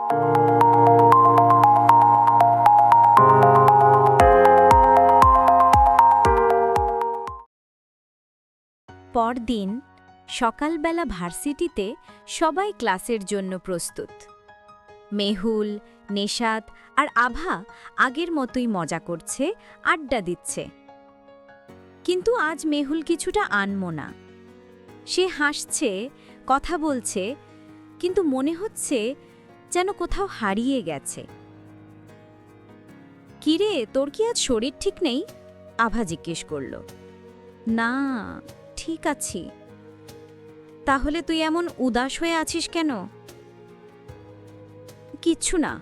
পরদিন সকালবেলা ভার্সিটিতে সবাই ক্লাসের জন্য প্রস্তুত। মেহুল, নেশাত আর আভা আগের মতোই মজা করছে, আড্ডা দিচ্ছে। কিন্তু আজ মেহুল কিছুটা আনমনা। সে হাসছে, কথা বলছে, কিন্তু মনে হচ্ছে যেন কোথাও হারিয়ে গেছে। কিরে, তোর কি আজ শরীর ঠিক নেই? আভা জিজ্ঞেস করল। না, ঠিক আছি। তাহলে তুই এমন উদাস হয়ে আছিস কেন? কিচ্ছু না,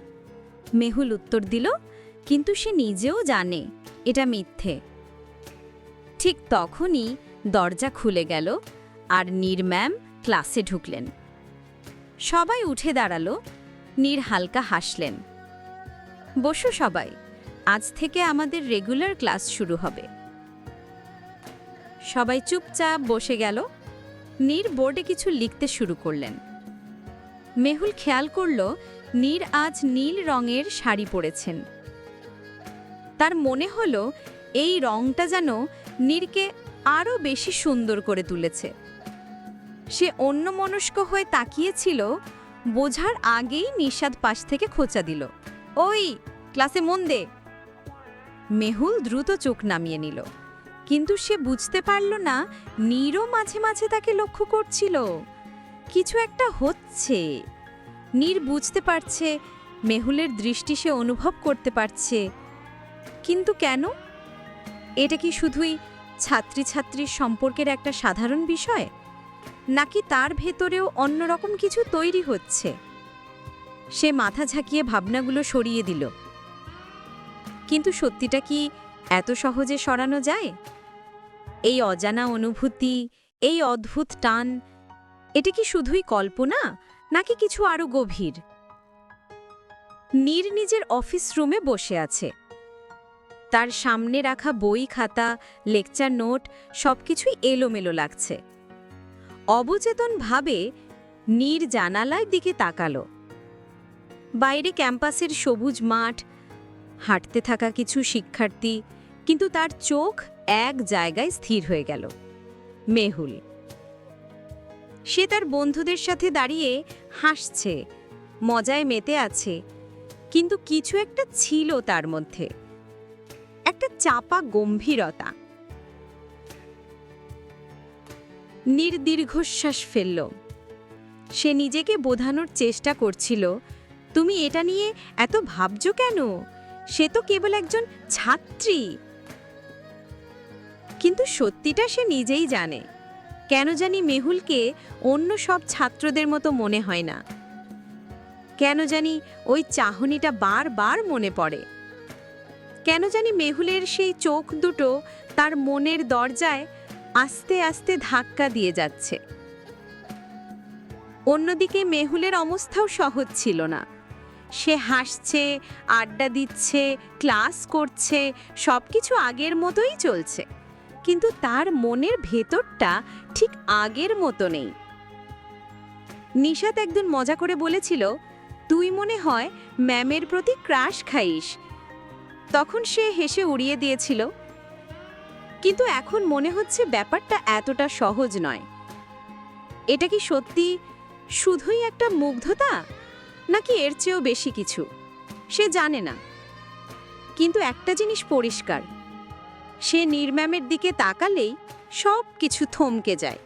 মেহুল উত্তর দিল, কিন্তু সে নিজেও জানে এটা মিথ্যে। ঠিক তখনই দরজা খুলে গেল আর নীর ম্যাম ক্লাসে ঢুকলেন। সবাই উঠে দাঁড়ালো। নীর হালকা হাসলেন। বসো সবাই, আজ থেকে আমাদের রেগুলার ক্লাস শুরু হবে। সবাই চুপচাপ বসে গেল। নীর বোর্ডে কিছু লিখতে শুরু করলেন। মেহুল খেয়াল করল নীর আজ নীল রঙের শাড়ি পরেছেন। তার মনে হলো এই রঙটা যেন নীরকে আরও বেশি সুন্দর করে তুলেছে। সে অন্যমনস্ক হয়ে তাকিয়েছিল, বোঝার আগেই নিশাদ পাশ থেকে খোঁচা দিল। ওই, ক্লাসে মন দে। মেহুল দ্রুত চোখ নামিয়ে নিল, কিন্তু সে বুঝতে পারল না নীরও মাঝে মাঝে তাকে লক্ষ্য করছিল। কিছু একটা হচ্ছে। নীর বুঝতে পারছে, মেহুলের দৃষ্টি সে অনুভব করতে পারছে, কিন্তু কেন? এটা কি শুধুই ছাত্রীর সম্পর্কের একটা সাধারণ বিষয়, নাকি তার ভেতরেও অন্যরকম কিছু তৈরি হচ্ছে? সে মাথা ঝাঁকিয়ে ভাবনাগুলো সরিয়ে দিল। কিন্তু সত্যিটা কি এত সহজে সরানো যায়? এই অজানা অনুভূতি, এই অদ্ভুত টান, এটা কি শুধুই কল্পনা, নাকি কিছু আরো গভীর? নীর নিজের অফিস রুমে বসে আছে। তার সামনে রাখা বই, খাতা, লেকচার নোট সবকিছুই এলোমেলো লাগছে। অবচেতনভাবে নীর জানালার দিকে তাকালো। বাইরে ক্যাম্পাসের সবুজ মাঠ, হাঁটতে থাকা কিছু শিক্ষার্থী, কিন্তু তার চোখ এক জায়গায় স্থির হয়ে গেল। মেহুল। সে তার বন্ধুদের সাথে দাঁড়িয়ে হাসছে, মজায় মেতে আছে, কিন্তু কিছু একটা ছিল তার মধ্যে, একটা চাপা গম্ভীরতা। নীর দীর্ঘশ্বাস ফেলল। সে নিজেকে বোঝানোর চেষ্টা করছিল, তুমি এটা নিয়ে এত ভাবছো কেন? সে তো কেবল একজন ছাত্রী। কিন্তু সত্যিটা সে নিজেই জানে। কেন জানি মেহুলকে অন্য সব ছাত্রদের মতো মনে হয় না। কেন জানি ওই চাহনিটা বারবার মনে পড়ে। কেন জানি মেহুলের সেই চোখ দুটো তার মনের দরজায় আস্তে আস্তে ধাক্কা দিয়ে যাচ্ছে। অন্যদিকে মেহুলের অবস্থাও সহজ ছিল না। সে হাসছে, আড্ডা দিচ্ছে, ক্লাস করছে, সবকিছু আগের মতোই চলছে, কিন্তু তার মনের ভেতরটা ঠিক আগের মতো নেই। নিশাত একদিন মজা করে বলেছিল, তুই মনে হয় ম্যামের প্রতি ক্রাশ খাইস। তখন সে হেসে উড়িয়ে দিয়েছিল, কিন্তু এখন মনে হচ্ছে ব্যাপারটা এতটা সহজ নয়। এটা কি সত্যি শুধুই একটা মুগ্ধতা, নাকি এর চেয়েও বেশি কিছু? সে জানে না। কিন্তু একটা জিনিস পরিষ্কার, সে নীর ম্যামের দিকে তাকালেই সব কিছু থমকে যায়।